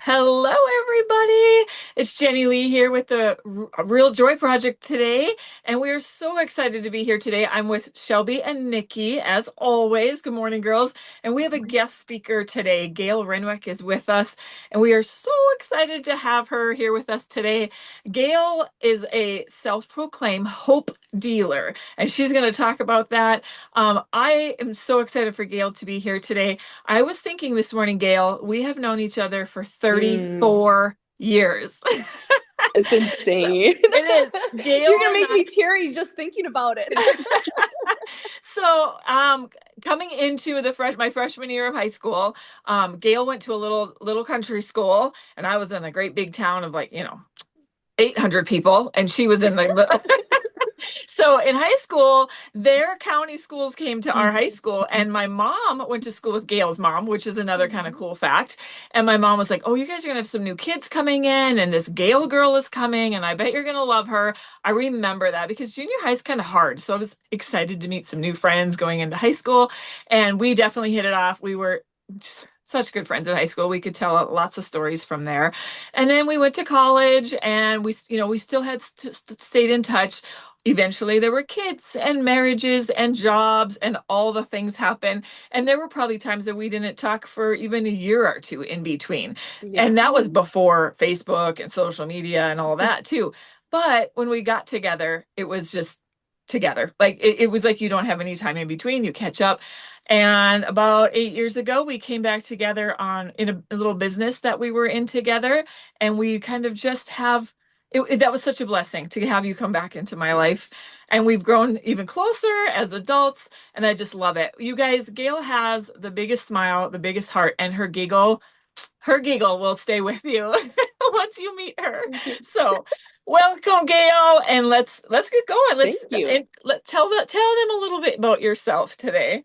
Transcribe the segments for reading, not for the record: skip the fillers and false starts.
Hello, everybody. It's Jenny Lee here with the Real Joy Project today, and we are so excited to be here today. I'm with Shelby and Nikki, as always. Good morning, girls. And we have a guest speaker today. Gail Renwick is with us, and we are so excited to have her here with us today. Gail is a self-proclaimed hope dealer, and she's going to talk about that. I am so excited for Gail to be here today. I was thinking this morning, Gail, we have known each other for Mm, 34 years. it's So insane. it is. You're Gail gonna and make I. me teary just thinking about it. So, coming into my freshman year of high school, Gail went to a little country school, and I was in a great big town of 800 people, and she was in the So in high school, their county schools came to our high school, and my mom went to school with Gail's mom, which is another kind of Mhm. cool fact. And my mom was like, "Oh, you guys are gonna have some new kids coming in, and this Gail girl is coming, and I bet you're gonna love her." I remember that because junior high is kind of hard, so I was excited to meet some new friends going into high school, and we definitely hit it off. We were just such good friends in high school. We could tell lots of stories from there. And then we went to college, and we still had stayed in touch. Eventually there were kids and marriages and jobs and all the things happen, and there were probably times that we didn't talk for even a year or two in between, Yeah. and that was before Facebook and social media and all that too. But when we got together, it was just together. It was like you don't have any time in between, you catch up. And about 8 years ago we came back together on in a little business that we were in together, and we kind of just have that was such a blessing to have you come back into my life. Yes. And we've grown even closer as adults. And I just love it. You guys, Gail has the biggest smile, the biggest heart, and her giggle will stay with you once you meet her. Thank you. So welcome, Gail. And let's get going. Thank Let's you. tell them a little bit about yourself today.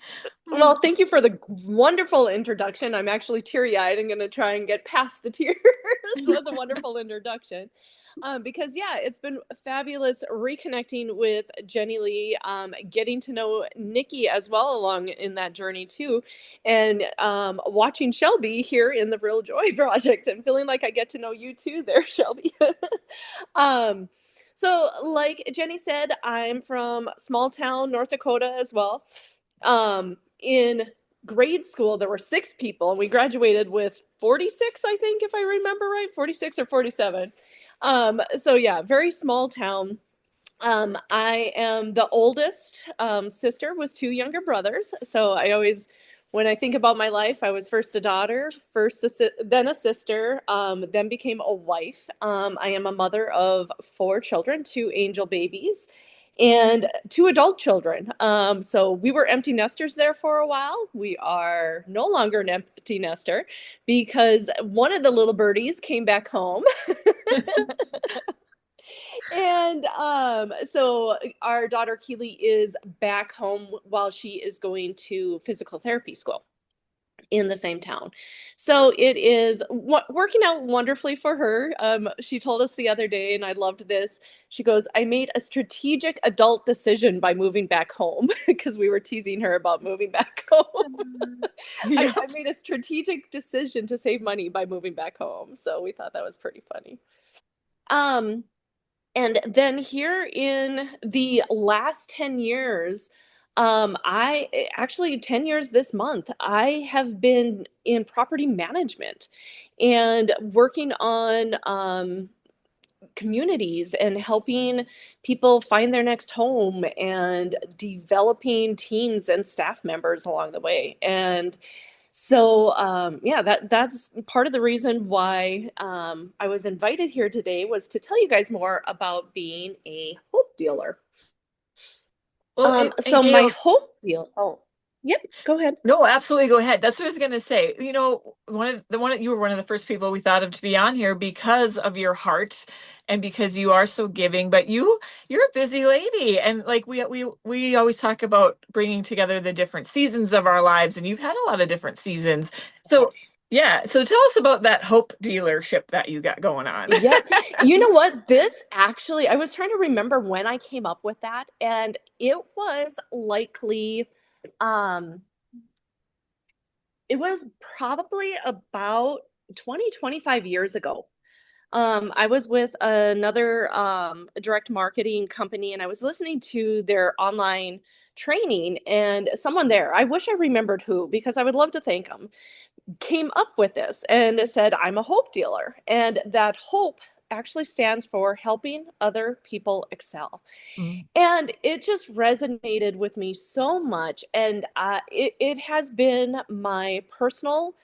Well, thank you for the wonderful introduction. I'm actually teary-eyed. I'm gonna try and get past the tears with a wonderful introduction. Because yeah, it's been fabulous reconnecting with Jenny Lee, getting to know Nikki as well along in that journey too, and watching Shelby here in the Real Joy Project and feeling like I get to know you too there, Shelby. um, so like Jenny said, I'm from small town North Dakota as well. In grade school, there were six people, and we graduated with 46, I think, if I remember right, 46 or 47. So yeah, very small town. I am the oldest sister with two younger brothers. So I always, when I think about my life, I was first a daughter, then a sister, then became a wife. I am a mother of four children, two angel babies, and two adult children. So we were empty nesters there for a while. We are no longer an empty nester because one of the little birdies came back home. And so our daughter Keely is back home while she is going to physical therapy school in the same town. So it is working out wonderfully for her. She told us the other day, and I loved this. She goes, I made a strategic adult decision by moving back home because we were teasing her about moving back home. Yeah. I made a strategic decision to save money by moving back home. So we thought that was pretty funny. Um, and then here in the last 10 years, I actually 10 years this month, I have been in property management and working on communities and helping people find their next home and developing teams and staff members along the way. And so yeah, that's part of the reason why I was invited here today was to tell you guys more about being a hope dealer. Well, and So my Gail, hope deal. Oh, yep. Go ahead. no, absolutely. Go ahead. That's what I was going to say. You were one of the first people we thought of to be on here because of your heart and because you are so giving. But you're a busy lady, and like we always talk about bringing together the different seasons of our lives, and you've had a lot of different seasons. So Yes. yeah, so tell us about that Hope dealership that you got going on. Yep. You know what? This actually, I was trying to remember when I came up with that, and it was likely, um, it was probably about 25 years ago. I was with another direct marketing company, and I was listening to their online training, and someone there, I wish I remembered who, because I would love to thank them, came up with this and said, I'm a hope dealer. And that hope actually stands for helping other people excel. Mm-hmm. And it just resonated with me so much. And it has been my personal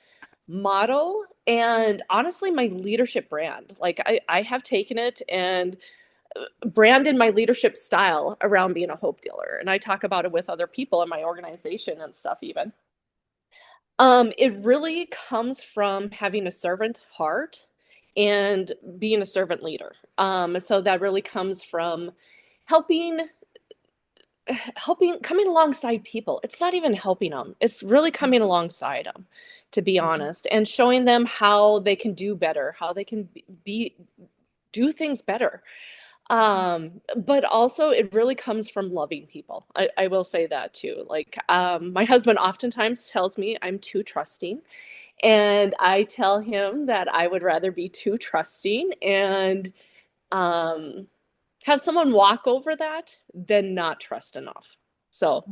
motto and honestly my leadership brand. Like I have taken it and branded my leadership style around being a hope dealer. And I talk about it with other people in my organization and stuff even. It really comes from having a servant heart and being a servant leader. So that really comes from helping coming alongside people. It's not even helping them. It's really coming alongside them, to be honest, and showing them how they can do better, how they can be do things better. But also it really comes from loving people. I will say that too. Like my husband oftentimes tells me I'm too trusting. And I tell him that I would rather be too trusting and um, have someone walk over that than not trust enough. So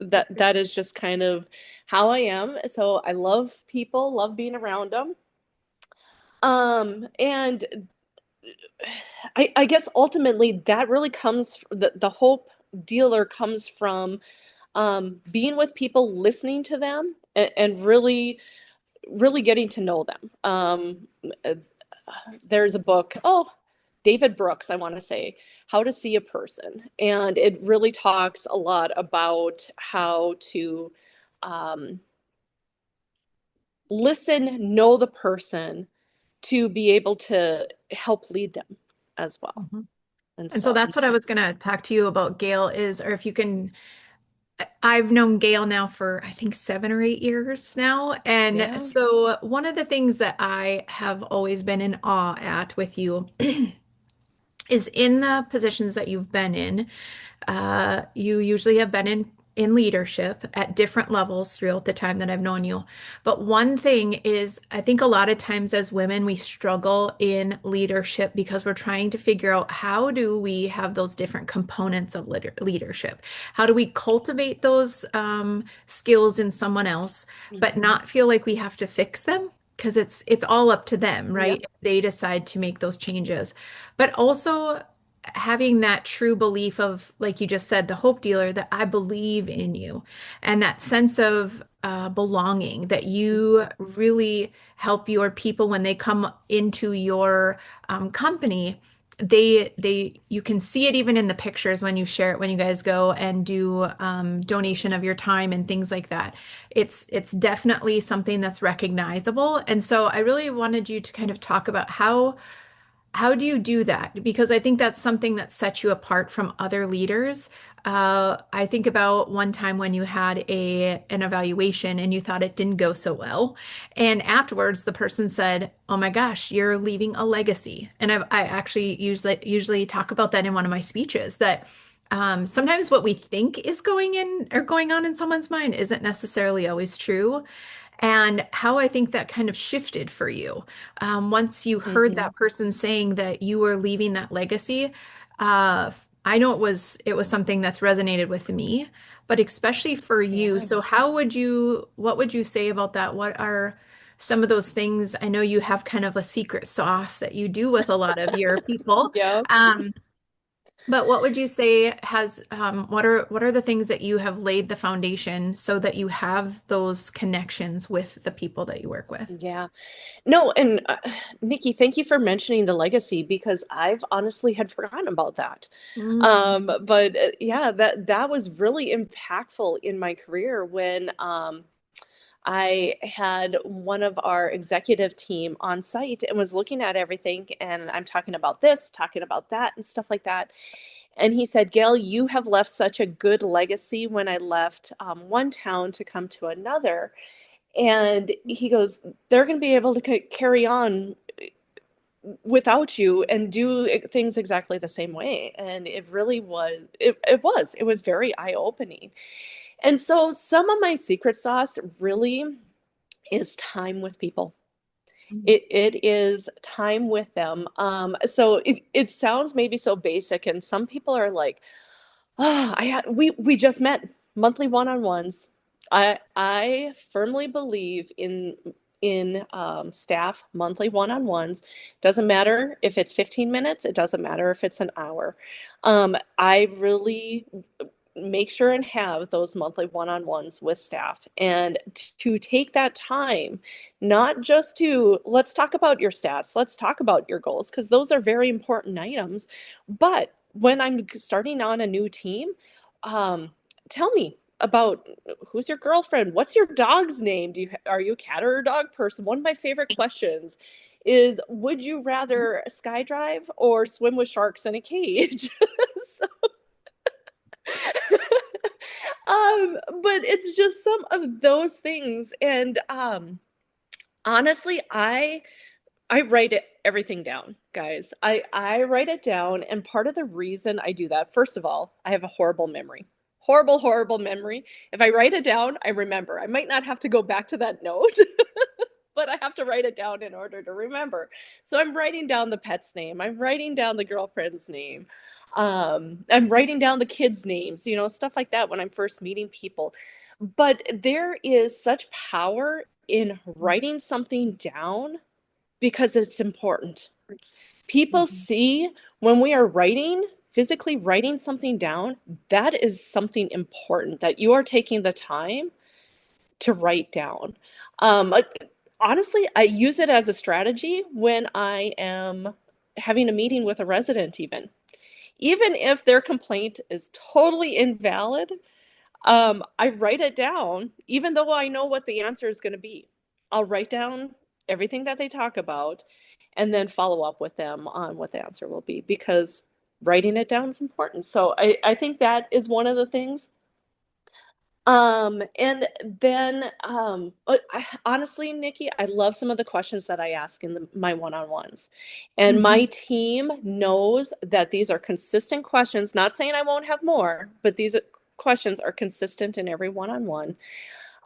that is just kind of how I am. So I love people, love being around them. And I guess ultimately that really comes the hope dealer comes from being with people, listening to them, and really getting to know them. Uh, there's a book, oh, David Brooks, I want to say, How to See a Person. And it really talks a lot about how to um, listen, know the person to be able to help lead them as well. Mm-hmm. And And so so, that's what I was going to talk to you about, Gail, is, or if you can, I've known Gail now for I think 7 or 8 years now. And yeah. so one of the things that I have always been in awe at with you is in the positions that you've been in. You usually have been in leadership at different levels throughout the time that I've known you. But one thing is, I think a lot of times as women, we struggle in leadership because we're trying to figure out how do we have those different components of leadership? How do we cultivate those skills in someone else, but Mhm. not feel like we have to fix them? Because it's all up to them, right? Yep. If they decide to make those changes. But also having that true belief of, like you just said, the hope dealer, that I believe in you, and that sense of belonging, that you really help your people when they come into your company. They you can see it even in the pictures when you share it, when you guys go and do donation of your time and things like that. It's definitely something that's recognizable. And so I really wanted you to kind of talk about how do you do that? Because I think that's something that sets you apart from other leaders. I think about one time when you had an evaluation and you thought it didn't go so well, and afterwards the person said, "Oh my gosh, you're leaving a legacy." And I actually usually talk about that in one of my speeches, that sometimes what we think is going in or going on in someone's mind isn't necessarily always true, and how I think that kind of shifted for you. Once you heard Mhm. that person saying that you were leaving that legacy, uh, I know it was something that's resonated with me, but especially for you. Yeah. So what would you say about that? What are some of those things? I know you have kind of a secret sauce that you do with a lot of your people. Yep. But what would you say has what are the things that you have laid the foundation so that you have those connections with the people that you work with? Yeah. No, and Nikki, thank you for mentioning the legacy because I've honestly had forgotten about that. Mm, But yeah, that was really impactful in my career when I had one of our executive team on site and was looking at everything, and I'm talking about this, talking about that, and stuff like that. And he said, Gail, you have left such a good legacy when I left one town to come to another. And he goes, they're going to be able to carry on without you and do things exactly the same way. And it really was, it was very eye opening. And so some of my secret sauce really is time with people. It is time with them. So it sounds maybe so basic, and some people are like, "Oh, we just met monthly one-on-ones." I firmly believe in staff monthly one-on-ones. Doesn't matter if it's 15 minutes, it doesn't matter if it's an hour. I really make sure and have those monthly one-on-ones with staff, and to take that time, not just to let's talk about your stats, let's talk about your goals, because those are very important items. But when I'm starting on a new team, um, tell me about who's your girlfriend, what's your dog's name, are you a cat or a dog person? One of my favorite questions is, would you rather skydive or swim with sharks in a cage? So but it's just some of those things. And honestly, I write everything down, guys. I write it down, and part of the reason I do that, first of all, I have a horrible memory. Horrible, horrible memory. If I write it down, I remember. I might not have to go back to that note, but I have to write it down in order to remember. So I'm writing down the pet's name. I'm writing down the girlfriend's name. I'm writing down the kids' names, stuff like that when I'm first meeting people. But there is such power in writing something down because it's important. People Mhm. see when we are writing, physically writing something down, that is something important that you are taking the time to write down. Um, uh, Honestly, I use it as a strategy when I am having a meeting with a resident, even if their complaint is totally invalid. I write it down, even though I know what the answer is going to be. I'll write down everything that they talk about and then follow up with them on what the answer will be, because writing it down is important. So I think that is one of the things. And then honestly, Nikki, I love some of the questions that I ask in my one-on-ones. And Mhm. my team knows that these are consistent questions, not saying I won't have more, but these questions are consistent in every one-on-one.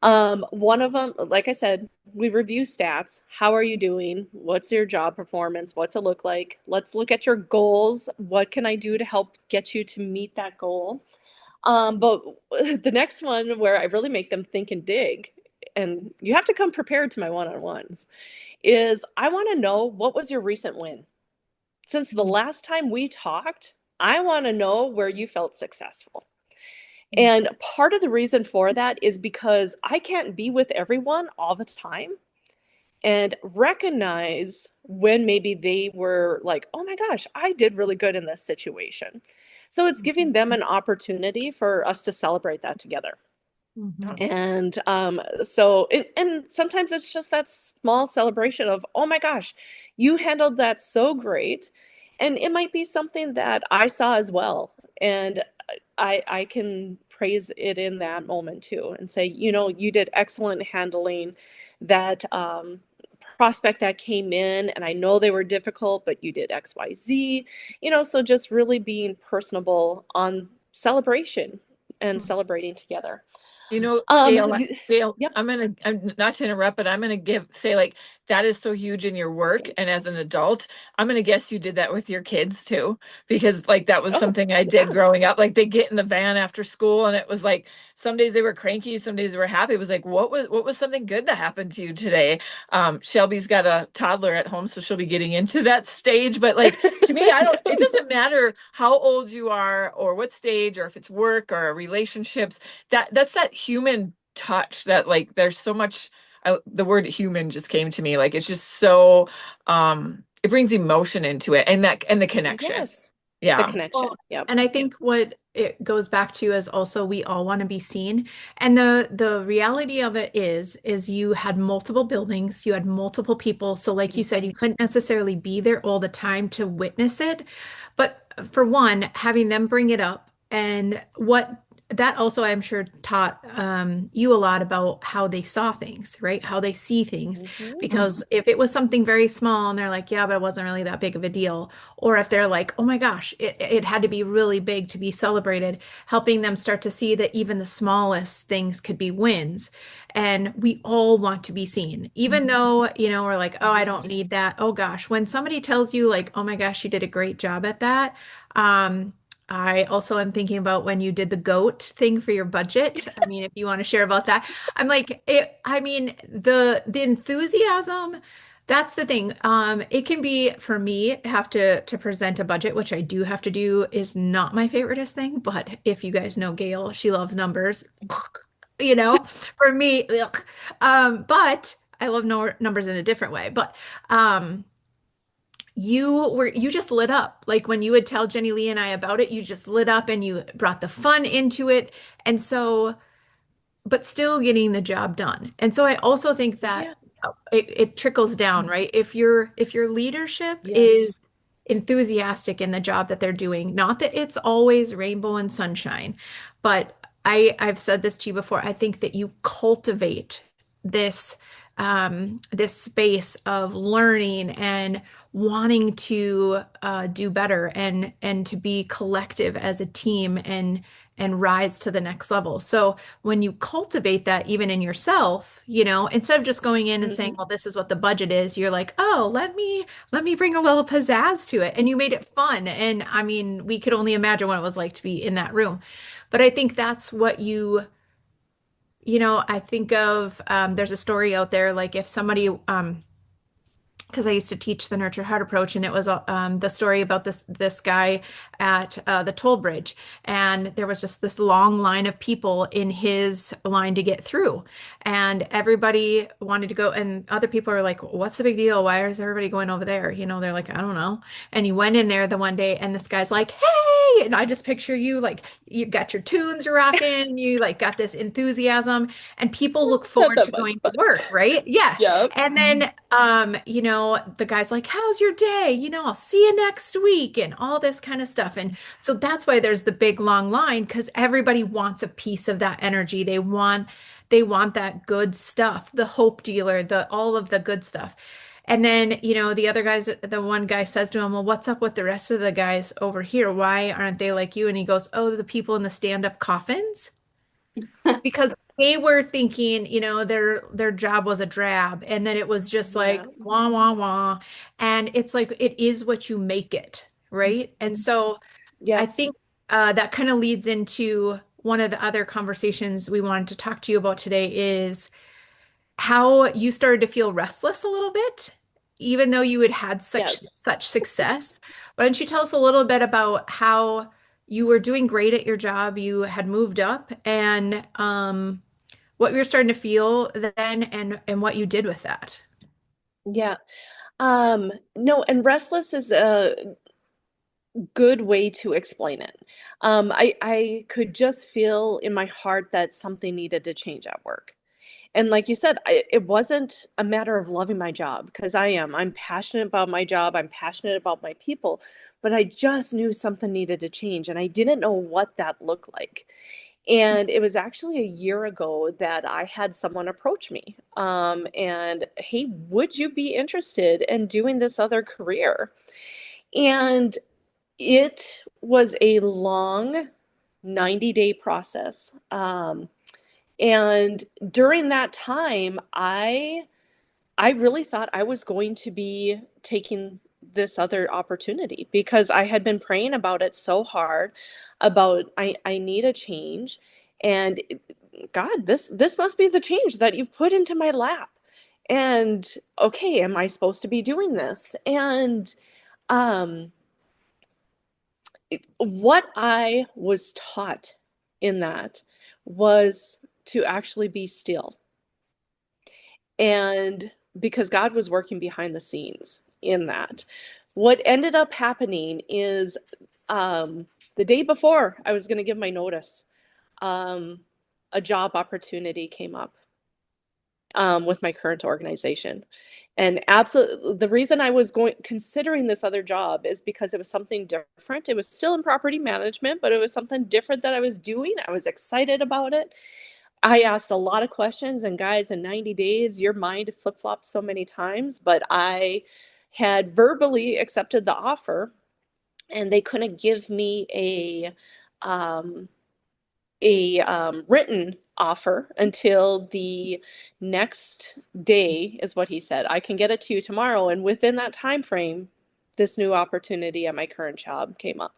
One of them, like I said, we review stats. How are you doing? What's your job performance? What's it look like? Let's look at your goals. What can I do to help get you to meet that goal? But the next one where I really make them think and dig, and you have to come prepared to my one-on-ones, is I want to know, what was your recent win? Since the last time we talked, I want to know where you felt successful. And part of the reason for that is because I can't be with everyone all the time and recognize when maybe they were like, oh my gosh, I did really good in this situation. So it's giving them an opportunity for us to celebrate that together. Yeah. And and sometimes it's just that small celebration of, oh my gosh, you handled that so great. And it might be something that I saw as well. And I can praise it in that moment too and say, you did excellent handling that prospect that came in, and I know they were difficult, but you did XYZ, so just really being personable on celebration and celebrating together. Um, Gail, yep. I'm not to interrupt, but I'm gonna say like that is so huge in your work. And as an adult, I'm gonna guess you did that with your kids too, because like that was Oh, something I did yes. growing up. Like they get in the van after school and it was like some days they were cranky, some days they were happy. It was like, what was something good that happened to you today? Shelby's got a toddler at home, so she'll be getting into that stage. But like to me, it doesn't matter how old you are or what stage or if it's work or relationships, that's that human touch that like there's so much. The word human just came to me, like it's just so it brings emotion into it, and the connection. Yes. The Yeah. Well, connection. Yep. and I think what it goes back to is also we all want to be seen. And the reality of it is you had multiple buildings, you had multiple people. So like you said, you couldn't necessarily be there all the time to witness it. But for one, having them bring it up and that also, I'm sure, taught you a lot about how they saw things, right? How they see things. Mhm. Because if it was something very small and they're like, yeah, but it wasn't really that big of a deal, or if they're like, oh my gosh, it had to be really big to be celebrated, helping them start to see that even the smallest things could be wins. And we all want to be seen, even though, we're like, oh, I don't Yes. need that. Oh gosh, when somebody tells you, like, oh my gosh, you did a great job at that. Um, I also am thinking about when you did the goat thing for your budget. I mean, if you want to share about that. I'm like, I mean, the enthusiasm, that's the thing. It can be for me have to present a budget, which I do have to do, is not my favoriteest thing. But if you guys know Gail, she loves numbers. For me, ugh. But I love no numbers in a different way. But um you just lit up. Like when you would tell Jenny Lee and I about it, you just lit up and you brought the fun into it. And so, but still getting the job done. And so I also think that Yeah. it trickles down, right? If your leadership Yes. is enthusiastic in the job that they're doing, not that it's always rainbow and sunshine, but I've said this to you before. I think that you cultivate this this space of learning and wanting to do better and to be collective as a team and rise to the next level. So when you cultivate that even in yourself, instead of just going in and saying, Hmm. well, this is what the budget is, you're like, oh, let me bring a little pizzazz to it. And you made it fun. And I mean, we could only imagine what it was like to be in that room. But I think that's what I think of, there's a story out there, like if somebody, because I used to teach the nurture heart approach, and it was the story about this guy at the toll bridge, and there was just this long line of people in his line to get through, and everybody wanted to go, and other people are like, "What's the big deal? Why is everybody going over there?" They're like, "I don't know." And he went in there the one day, and this guy's like, "Hey!" And I just picture you like you got your tunes rocking, you like got this enthusiasm, and people look Not forward that to much, going to but work, right? Yeah. yep. And then, the guy's like, how's your day? I'll see you next week and all this kind of stuff. And so that's why there's the big long line because everybody wants a piece of that energy. They want that good stuff, the hope dealer, all of the good stuff. And then, the one guy says to him, well, what's up with the rest of the guys over here? Why aren't they like you? And he goes, oh, the people in the stand-up coffins because they were thinking, their job was a drab and then it was just like Yeah. wah wah wah. And it's like it is what you make it, right? And so I Yep. think that kind of leads into one of the other conversations we wanted to talk to you about today is how you started to feel restless a little bit, even though you had had such Yes. such success. Why don't you tell us a little bit about how you were doing great at your job, you had moved up, and what you were starting to feel then, and what you did with that? Yeah. No, and restless is a good way to explain it. I could just feel in my heart that something needed to change at work. And like you said, it wasn't a matter of loving my job because I am. I'm passionate about my job. I'm passionate about my people, but I just knew something needed to change and I didn't know what that looked like. And it was actually a year ago that I had someone approach me and, hey, would you be interested in doing this other career? And it was a long 90-day process. And during that time, I really thought I was going to be taking this other opportunity because I had been praying about it so hard about I need a change and God, this must be the change that you've put into my lap. And okay, am I supposed to be doing this? And um what I was taught in that was to actually be still. And because God was working behind the scenes in that. What ended up happening is the day before I was going to give my notice, um, a job opportunity came up. with my current organization. And absolutely, the reason I was going considering this other job is because it was something different. It was still in property management, but it was something different that I was doing. I was excited about it. I asked a lot of questions, and guys, in 90 days, your mind flip-flopped so many times, but I had verbally accepted the offer, and they couldn't give me um, a written offer until the next day, is what he said. I can get it to you tomorrow. And within that time frame, this new opportunity at my current job came up.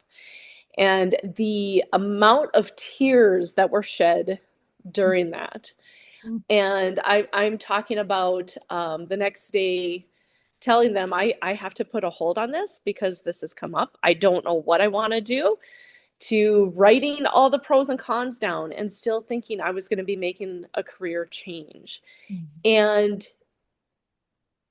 And the amount of tears that were shed during that. And I'm talking about the next day telling them I have to put a hold on this because this has come up. I don't know what I want to do, to writing all the pros and cons down and still thinking I was going to be making a career change. And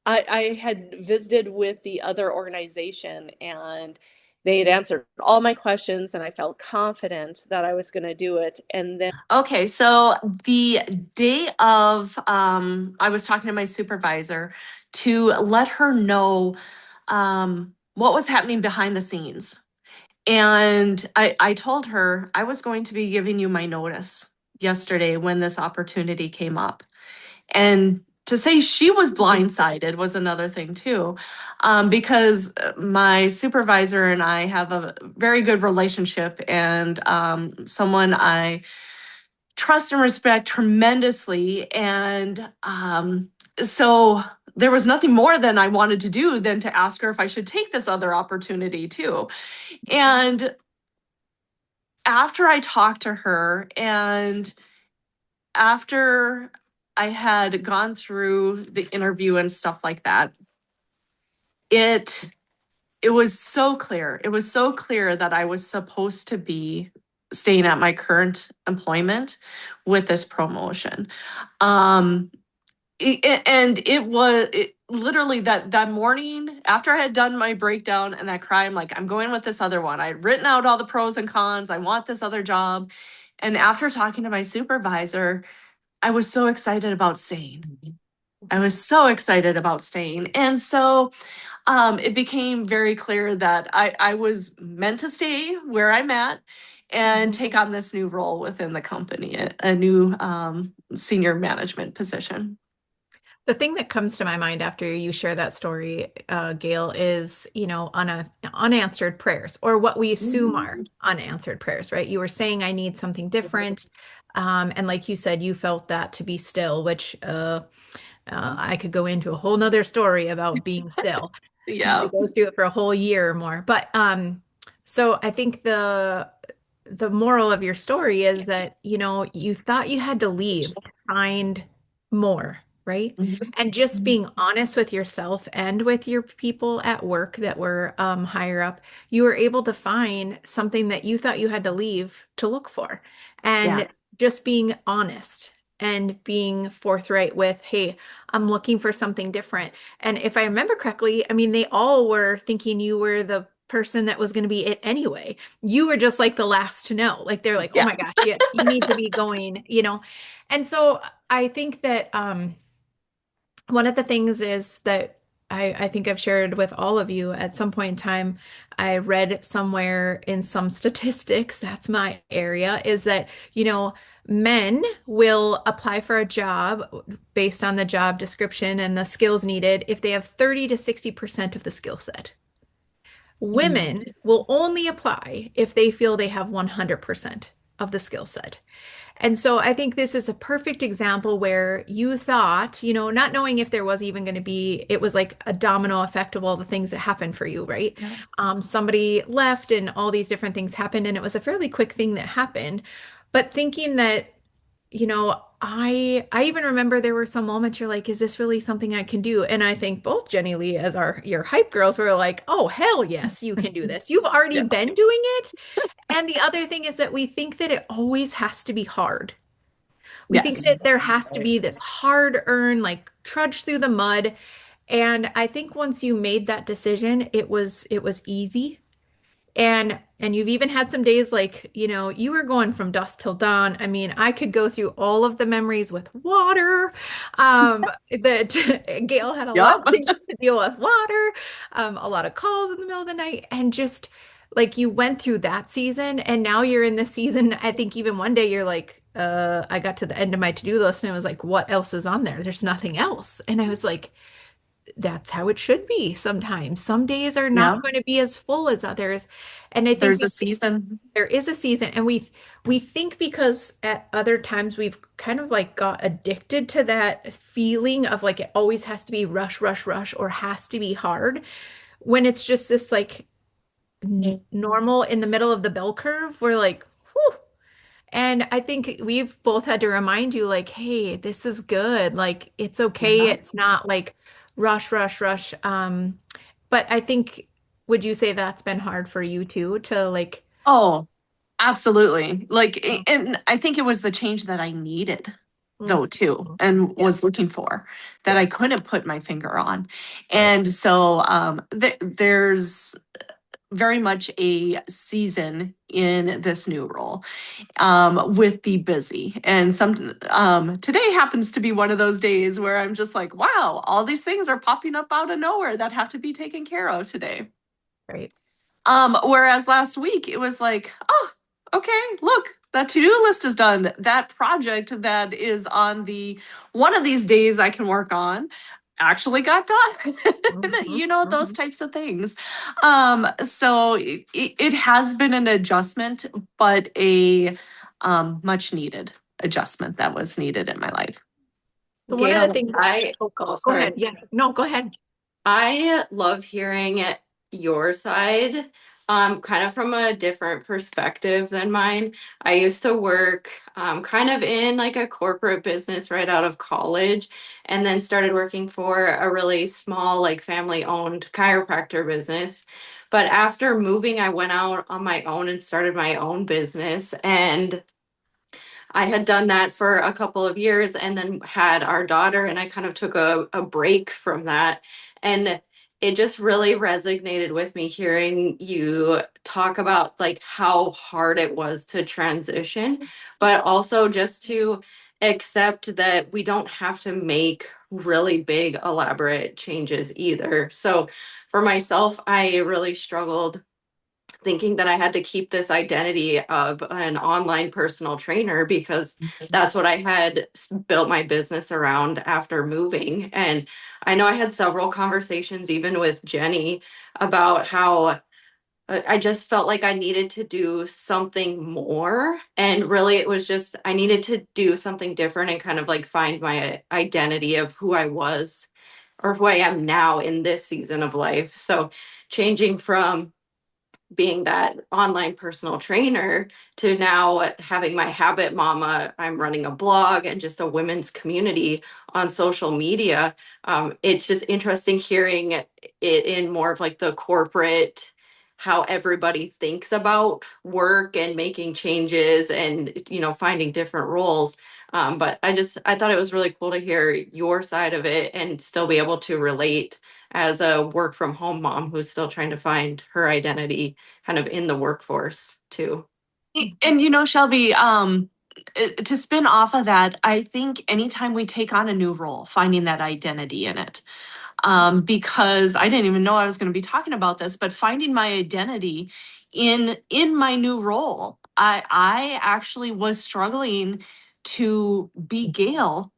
I had visited with the other organization, and they had answered all my questions, and I felt confident that I was going to do it. And then, okay, so the day of, I was talking to my supervisor to let her know what was happening behind the scenes. And I told her I was going to be giving you my notice yesterday when this opportunity came up. And to say she was blindsided was another thing too, because my supervisor and I have a very good relationship, and someone I trust and respect tremendously. And so there was nothing more than I wanted to do than to ask her if I should take this other opportunity too. And after I talked to her, and after I had gone through the interview and stuff like that, it it was so clear. It was so clear that I was supposed to be staying at my current employment with this promotion. Um, and literally that morning after I had done my breakdown and that cry, I'm like, I'm going with this other one. I had written out all the pros and cons. I want this other job. And after talking to my supervisor, I was so excited about staying. I was so excited about staying. And so it became very clear that I was meant to stay where I'm at and take on this new role within the company, a new senior management position. The thing that comes to my mind after you share that story, Gail, is, unanswered prayers, or what we assume are unanswered prayers, right? You were saying, I need something different. And like you said, you felt that to be still, which I could go into a whole nother story about being still. We Yeah. could go through it for a whole year or more. But so I think the moral of your story is that, you thought you had to leave to find more, right? And just being honest with yourself and with your people at work that were higher up, you were able to find something that you thought you had to leave to look for. Yeah. And just being honest and being forthright with, hey, I'm looking for something different. And if I remember correctly, I mean, they all were thinking you were the person that was going to be it anyway. You were just like the last to know. Like they're like, oh Yeah. my gosh, yeah, you need to be going. And so I think that one of the things is that I think I've shared with all of you at some point in time, I read somewhere in some statistics, that's my area, is that, men will apply for a job based on the job description and the skills needed if they have 30 to 60% of the skill set. Women will only apply if they feel they have 100% of the skill set. And so I think this is a perfect example where you thought, not knowing if there was even going to be, it was like a domino effect of all the things that happened for you, right? Yeah. Somebody left and all these different things happened, and it was a fairly quick thing that happened. But thinking that, I even remember there were some moments you're like, is this really something I can do? And I think both Jenny Lee as your hype girls were like, oh, hell yes, you can do this. You've already Yeah. been doing it. And the other thing is that we think that it always has to be hard. We think Yes. that there has to be this hard earn, like trudge through the mud. And I think once you made that decision, it was easy. And you've even had some days like, you were going from dusk till dawn. I mean, I could go through all of the memories with water. That Gail had a lot Yep. of things to deal with water, a lot of calls in the middle of the night, and just like you went through that season, and now you're in this season. I think even one day you're like, I got to the end of my to-do list and I was like, what else is on there? There's nothing else. And I was like, that's how it should be sometimes. Some days are not Yeah. going to be as full as others. And I think There's a season. there is a season, and we think because at other times we've kind of like got addicted to that feeling of like it always has to be rush, rush, rush, or has to be hard, when it's just this like normal in the middle of the bell curve. We're like, whew. And I think we've both had to remind you, like, hey, this is good. Like, it's okay. Yeah. It's not like rush, rush, rush. But I think, would you say that's been hard for you too, to like, Oh, absolutely. Like, and I think it was the change that I needed, mm, though, too, and yeah, was looking for that yeah, I couldn't put my finger on. right, And so there's very much a season in this new role, with the busy. And today happens to be one of those days where I'm just like, wow, all these things are popping up out of nowhere that have to be taken care of today. right. Whereas last week it was like, oh, okay, look, that to-do list is done. That project that is on the one of these days I can work on actually got done. Mhm, Those mhm. types of things. So it has been an adjustment, but a much needed adjustment that was needed in my life. So one of the Gail, things, oh, oh, go ahead. sorry. Yeah, no, go ahead. I love hearing your side, kind of from a different perspective than mine. I used to work, kind of in like a corporate business right out of college, and then started working for a really small, like family-owned chiropractor business. But after moving, I went out on my own and started my own business, and I had done that for a couple of years and then had our daughter, and I kind of took a break from that. And it just really resonated with me hearing you talk about like how hard it was to transition, but also just to accept that we don't have to make really big, elaborate changes either. So for myself, I really struggled thinking that I had to keep this identity of an online personal trainer because that's what I had built my business around after moving. And I know I had several conversations, even with Jenny, about how I just felt like I needed to do something more. And really, it was just I needed to do something different and kind of like find my identity of who I was or who I am now in this season of life. So changing from being that online personal trainer to now having my habit mama. I'm running a blog and just a women's community on social media. It's just interesting hearing it in more of like the corporate, how everybody thinks about work and making changes and finding different roles. But I thought it was really cool to hear your side of it and still be able to relate as a work from home mom who's still trying to find her identity kind of in the workforce too. And Shelby, to spin off of that, I think anytime we take on a new role, finding that identity in it, because I didn't even know I was going to be talking about this, but finding my identity in my new role, I actually was struggling to be Gail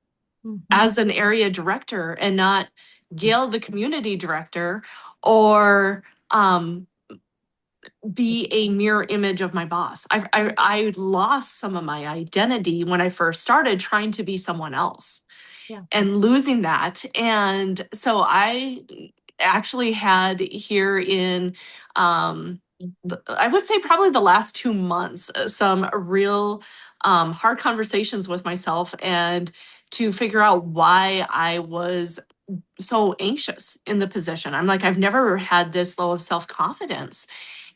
Mhm. as an area director and not Gail, the community director, or be a mirror image of my boss. I lost some of my identity when I first started trying to be someone else Yeah. and losing that. And so I actually had here in, I would say probably the last 2 months, some real hard conversations with myself and to figure out why I was so anxious in the position. I'm like, I've never had this low of self-confidence.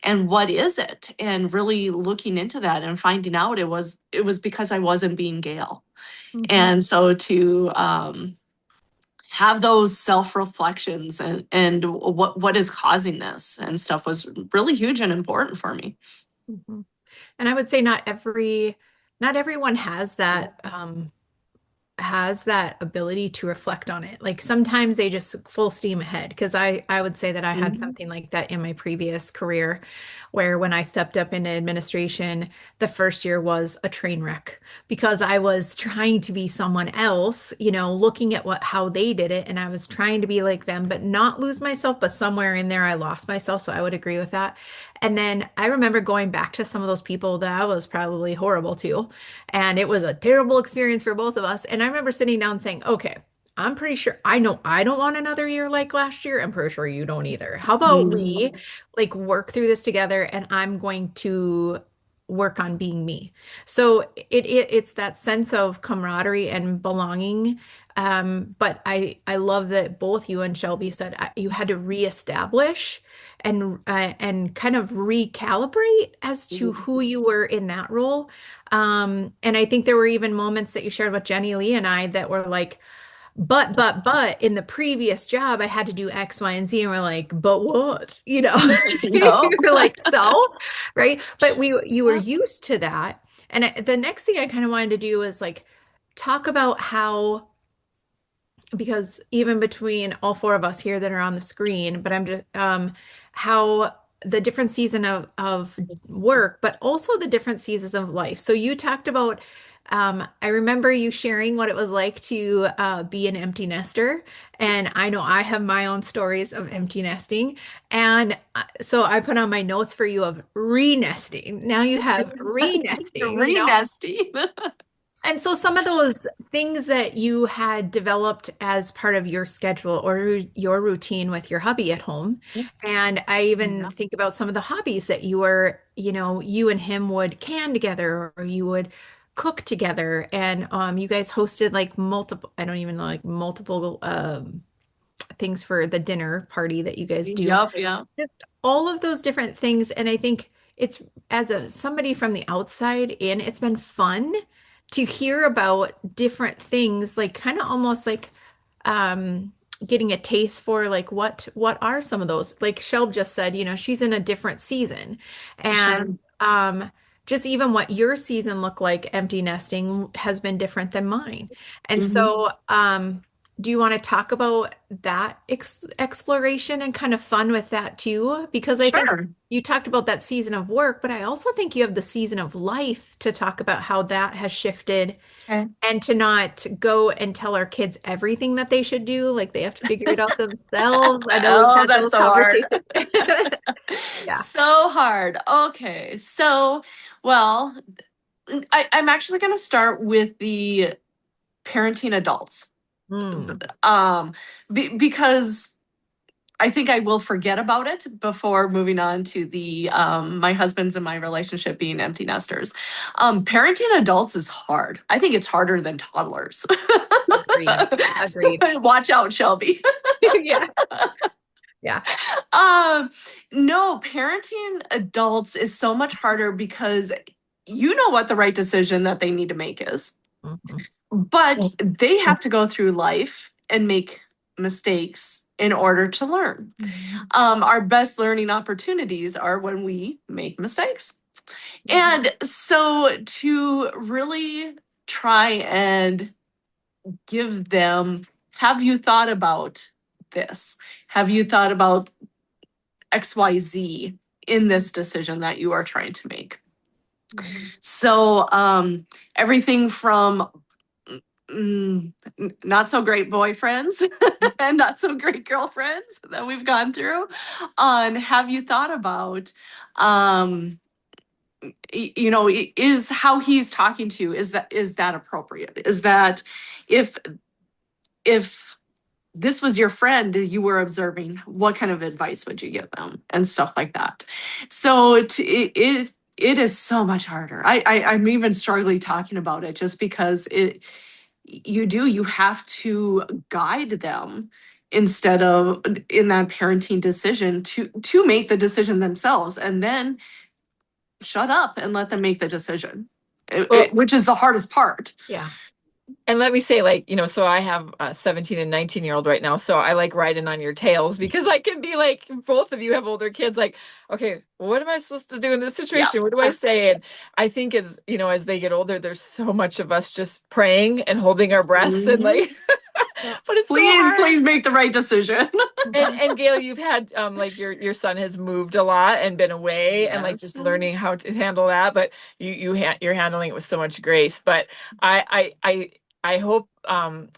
And what is it? And really looking into that and finding out it was because I wasn't being Gail. Mhm. And so have those self-reflections and what is causing this and stuff was really huge and important for me. Mhm. And I would say not everyone has that ability to reflect on it. Like sometimes they just full steam ahead. Because I would say that I had Mhm. something like that in my previous career, where when I stepped up into administration, the first year was a train wreck because I was trying to be someone else, looking at how they did it, and I was trying to be like them, but not lose myself. But somewhere in there, I lost myself. So I would agree with that. And then I remember going back to some of those people that I was probably horrible to. And it was a terrible experience for both of us. And I remember sitting down saying, okay, I'm pretty sure I know I don't want another year like last year. I'm pretty sure you don't either. How about we Mhm. like work through this together and I'm going to work on being me. So it's that sense of camaraderie and belonging. But I love that both you and Shelby said you had to reestablish and kind of recalibrate as to who you were in that role. And I think there were even moments that you shared with Jenny Lee and I that were like, but in the previous job, I had to do X, Y, and Z. And we're like, but what? Yep. You're like, so, right? But you were used to that. And the next thing I kind of wanted to do was like talk about how, because even between all four of us here that are on the screen, but I'm just how the different season of work, but also the different seasons of life. So you talked about I remember you sharing what it was like to be an empty nester. And I know I have my own stories of empty nesting. And so I put on my notes for you of re-nesting. Now you have re-nesting, Re-nesty. and so some of those things that you had developed as part of your schedule or your routine with your hubby at home. And I even Yeah. think about some of the hobbies that you and him would can together or you would cook together. And you guys hosted like multiple, I don't even know, like multiple things for the dinner party that you guys do, Yep, yep. just all of those different things. And I think it's as somebody from the outside in, it's been fun to hear about different things, like kind of almost like um getting a taste for like what are some of those. Like Shelb just said, she's in a different season. Sure. And just even what your season looked like empty nesting has been different than mine. And Hmm. so do you want to talk about that exploration and kind of fun with that too? Because I think Sure. you talked about that season of work, but I also think you have the season of life to talk about how that has shifted Okay. and to not go and tell our kids everything that they should do. Like they have to figure it out themselves. I know we've Oh, had that's those so hard. conversations. Yeah. So hard. Okay. So, well, I'm actually going to start with the parenting adults. Mm. Because I think I will forget about it before moving on to the my husband's and my relationship being empty nesters. Parenting adults is hard. I think it's harder than toddlers. Agreed. Agreed. Watch out, Shelby. Yeah. Yeah. um, no, parenting adults is so much harder because you know what the right decision that they need to make is, Mhm. but they have to go through life and make mistakes in order to learn. Mhm. Our best learning opportunities are when we make mistakes. Mhm. And so to really try and give them, have you thought about this? Have you thought about XYZ in this decision that you are trying to make? Mhm. So everything from not so great boyfriends and not so great girlfriends that we've gone through on have you thought about is how he's talking to you, is that appropriate, is that if this was your friend you were observing, what kind of advice would you give them and stuff like that. So it is so much harder. I'm even struggling talking about it just because you have to guide them instead of in that parenting decision to make the decision themselves and then shut up and let them make the decision, Well, which is the hardest part. yeah. And let me say, like, so I have a 17 and 19-year-old right now. So I like riding on your tails because I can be like, both of you have older kids, like, okay, what am I supposed to do in this Yeah. situation? What do I say? And I think as they get older, there's so much of us just praying and holding our breaths and Mhm. like, but it's so Please, hard. please make the right decision. And Gail, you've had like your son has moved a lot and been away and like Yes. just learning how to handle that, but you're handling it with so much grace. But I hope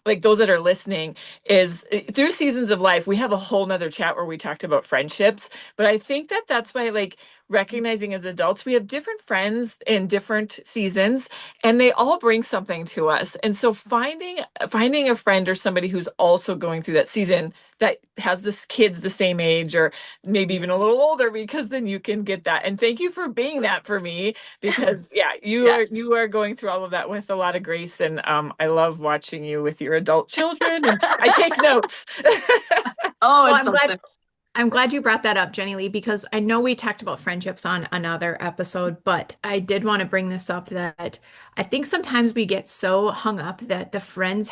like those that are listening is through seasons of life, we have a whole nother chat where we talked about friendships, but I think that that's why like recognizing as adults we have different friends in different seasons and they all bring something to us. And so finding a friend or somebody who's also going through that season that has this kids the same age or maybe even a little older because then you can get that. And thank you for being that for me because yeah, you are Yes. you are going through all of that with a lot of grace and I love watching you with your adult children and I take notes. Oh, Well, it's something. I'm glad you brought that up, Jenny Lee, because I know we talked about friendships on another episode, but I did want to bring this up that I think sometimes we get so hung up that the friends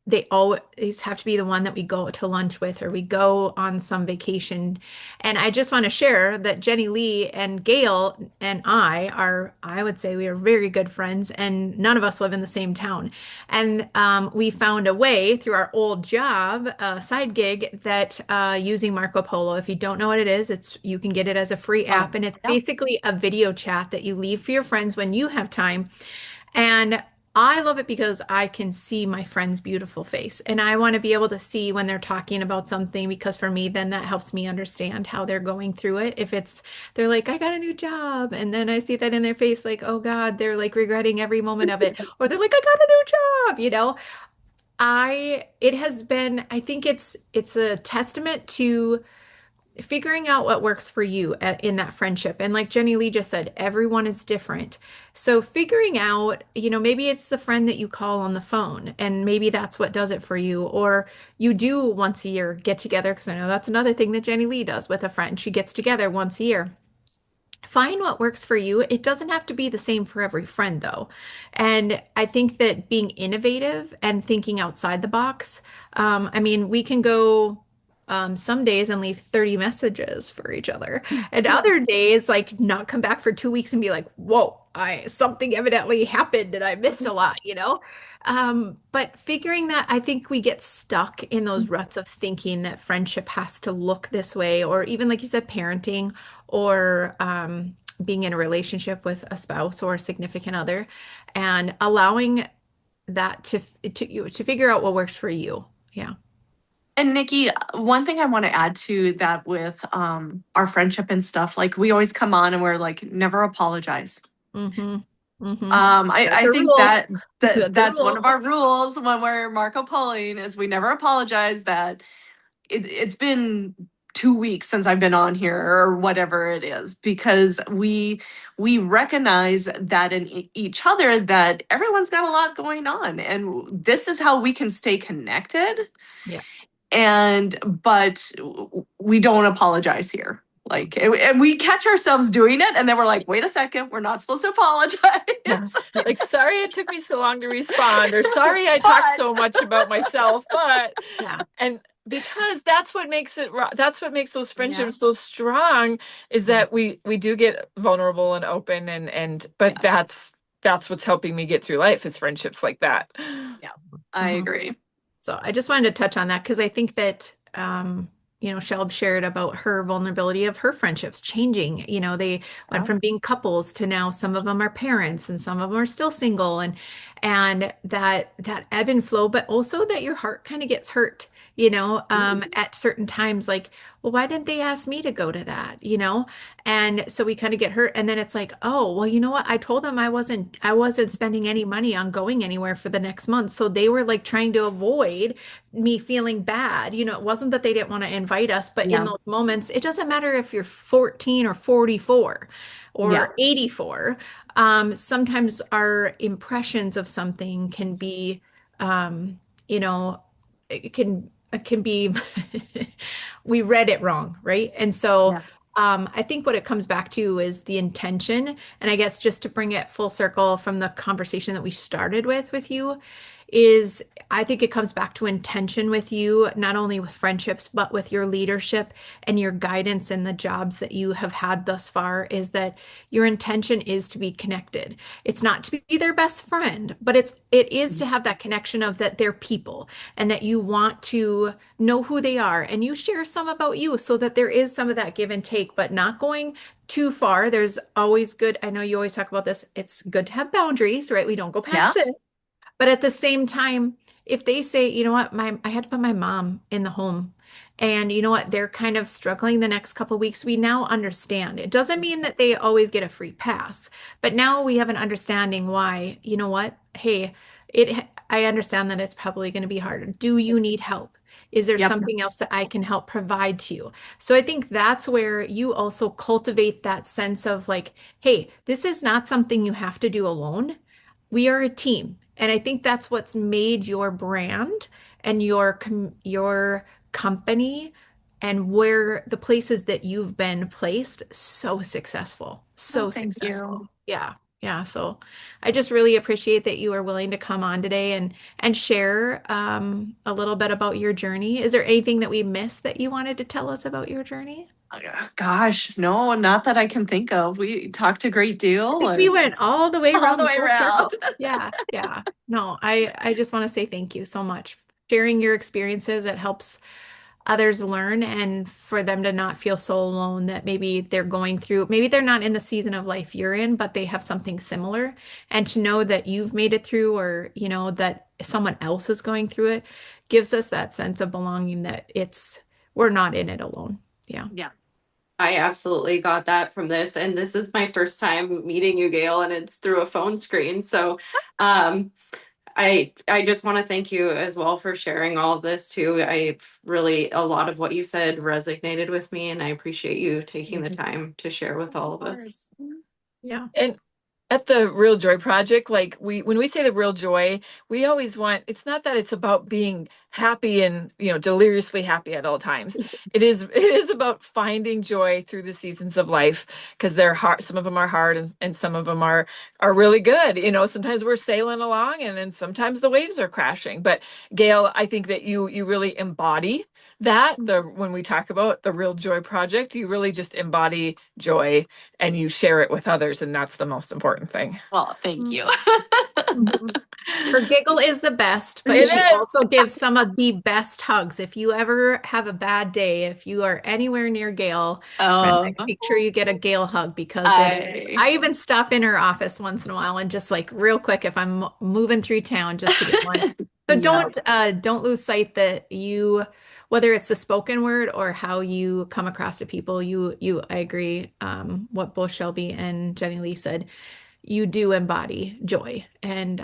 they always have to be the one that we go to lunch with or we go on some vacation. And I just want to share that Jenny Lee and Gail and I would say we are very good friends, and none of us live in the same town. And we found a way through our old job, side gig, that using Marco Polo, if you don't know what it is, you can get it as a free Oh, app, and it's yeah. basically a video chat that you leave for your friends when you have time. And I love it because I can see my friend's beautiful face, and I want to be able to see when they're talking about something because for me, then that helps me understand how they're going through it. If they're like, I got a new job, and then I see that in their face, like, oh God, they're like regretting every moment of it, or they're like, I got a new job. It has been, I think it's a testament to figuring out what works for you in that friendship. And like Jenny Lee just said, everyone is different. So figuring out, maybe it's the friend that you call on the phone and maybe that's what does it for you. Or you do once a year get together, because I know that's another thing that Jenny Lee does with a friend. She gets together once a year. Find what works for you. It doesn't have to be the same for every friend, though. And I think that being innovative and thinking outside the box, I mean, we can go some days and leave 30 messages for each other, and other days, like not come back for 2 weeks and be like, whoa, something evidently happened and I missed a lot. But figuring that, I think we get stuck in those ruts of thinking that friendship has to look this way, or even like you said, parenting or being in a relationship with a spouse or a significant other, and allowing that to figure out what works for you. Yeah. And Nikki, one thing I want to add to that with our friendship and stuff, like we always come on and we're like, never apologize. Mm-hmm. Mm-hmm. That's I a think rule. That's a that's one rule. of our rules when we're Marco Poloing is we never apologize that it's been 2 weeks since I've been on here or whatever it is, because we recognize that in each other that everyone's got a lot going on and this is how we can stay connected Yeah. and but we don't apologize here like and we catch ourselves doing it and then we're like, wait a second, we're not supposed to Yeah. apologize. Like, sorry it took me so long to respond, or sorry I talked But so much about myself, but Yeah. and because that's what makes that's what makes those Yeah. friendships so strong is Yeah. that we do get vulnerable and open and but yes, that's what's helping me get through life is friendships like that. yeah, I Mhm. agree. So I just wanted to touch on that because I think that Shelb shared about her vulnerability of her friendships changing. They went Yeah. from being couples to now some of them are parents and some of them are still single, and that ebb and flow, but also that your heart kind of gets hurt, at certain times, like, well, why didn't they ask me to go to that? And so we kind of get hurt. And then it's like, oh, well, you know what? I told them I wasn't spending any money on going anywhere for the next month. So they were like trying to avoid me feeling bad. It wasn't that they didn't want to invite us, but in Yeah. those moments, it doesn't matter if you're 14 or 44 Yeah. or 84. Sometimes our impressions of something can be, you know, it can be we read it wrong, right? And so Yeah. I think what it comes back to is the intention. And I guess just to bring it full circle from the conversation that we started with you is I think it comes back to intention with you, not only with friendships, but with your leadership and your guidance in the jobs that you have had thus far, is that your intention is to be connected. It's not to be their best friend, but it is to have that connection of that they're people and that you want to know who they are and you share some about you so that there is some of that give and take, but not going too far. There's always good, I know you always talk about this. It's good to have boundaries, right? We don't go past Yes. it. But at the same time, if they say, you know what, I had to put my mom in the home, and you know what, they're kind of struggling the next couple of weeks, we now understand. It doesn't mean that they always get a free pass, but now we have an understanding why, you know what, hey, I understand that it's probably going to be harder. Do you need help? Is there Yep. something else that I can help provide to you? So I think that's where you also cultivate that sense of like, hey, this is not something you have to do alone. We are a team. And I think that's what's made your brand and your company and where the places that you've been placed so successful. Oh, So thank successful. you. Yeah. Yeah. So I just really appreciate that you are willing to come on today and share a little bit about your journey. Is there anything that we missed that you wanted to tell us about your journey? Gosh, no, not that I can think of. We talked a great I deal think we and went all the way all around the the way full around. circle. Yeah, yeah. No, I just want to say thank you so much. Sharing your experiences, it helps others learn and for them to not feel so alone that maybe they're going through, maybe they're not in the season of life you're in, but they have something similar. And to know that you've made it through or, you know, that someone else is going through it gives us that sense of belonging that we're not in it alone. Yeah. Yeah. I absolutely got that from this. And this is my first time meeting you, Gail, and it's through a phone screen. So um, I just want to thank you as well for sharing all of this too. I really, a lot of what you said resonated with me, and I appreciate you taking the time to share with all of us. Yeah. And at the Real Joy Project, like when we say the real joy, we always want, it's not that it's about being happy and, deliriously happy at all times. It is about finding joy through the seasons of life because they're hard. Some of them are hard and some of them are really good. Sometimes we're sailing along and then sometimes the waves are crashing. But Gail, I think that you really embody that. When we talk about the Real Joy Project, you really just embody joy and you share it with others, and that's the most important thing. Well, thank you. Mhm. Her giggle is the best, It but she is. also gives some of the best hugs. If you ever have a bad day, if you are anywhere near Gail Oh, Renwick, make sure you get a Gail hug because it is. I I even stop in her office once in a while and just like real quick if I'm moving through town just to get one. So yeah. don't lose sight that you, whether it's the spoken word or how you come across to people, I agree. What both Shelby and Jenny Lee said, you do embody joy, and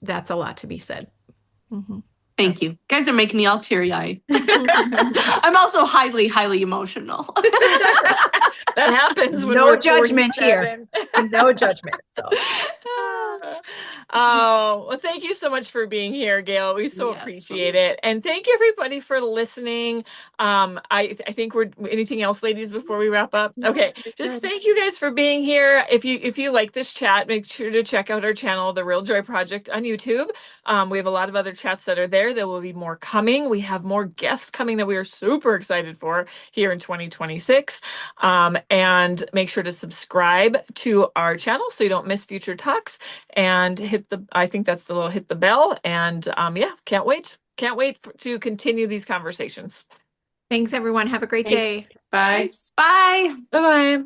that's a lot to be said. Mhm. Thank you. Guys are making me all teary-eyed. I'm also highly, highly emotional. That happens when No we're judgment here. 47. No judgment. So Oh, well, thank you so much for being here, Gail. We so Yes. appreciate it. And thank you everybody for listening. I think we're anything else, ladies, before we wrap up? Okay. Just thank you guys for being here. If you like this chat, make sure to check out our channel, The Real Joy Project on YouTube. We have a lot of other chats that are there. There will be more coming. We have more guests coming that we are super excited for here in 2026. And make sure to subscribe to our channel so you don't miss future talks and I think that's the little hit the bell. And yeah, can't wait. Can't wait to continue these conversations. thanks, everyone. Have a great day. Bye. Thanks. Bye. Bye bye.